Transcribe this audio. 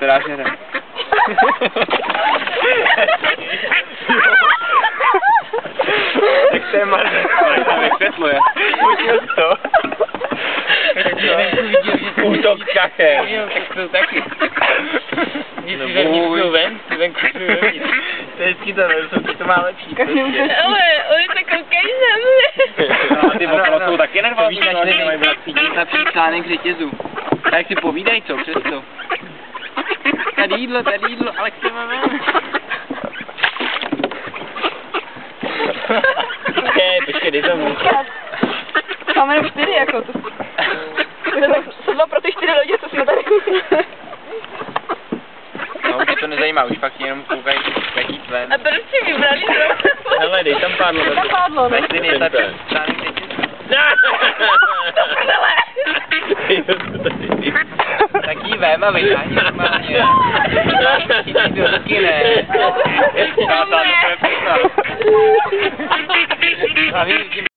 teda žere. Tak to je marné. To vysvětluje. Učil to. Útok kaché. Tak to taky. Když si vevnitř ven, si venku vevnitř. To je vždycky to má lepší. Ale oni se koukají na mě. A ty okolo jsou taky nervózní, víš, ale že nemají bratří. Napří článek řetězu. A jak si povídej, co, přesto. Tady jídlo, ale chci máme. Počkej, dej to mu. Máme jenom 4 jako to. Jsou 2 pro ty 4 lidi, co jsme tady. No, už to nezajímá, už fakt jenom koukají, jaký tven. A proč si vybrali to? Hele, dej tam pádlo. Tam pádlo, no. Vestlin je tady článek řetězu. Tak jí vem a vytáhni normálně. Chytí do ruky, ne.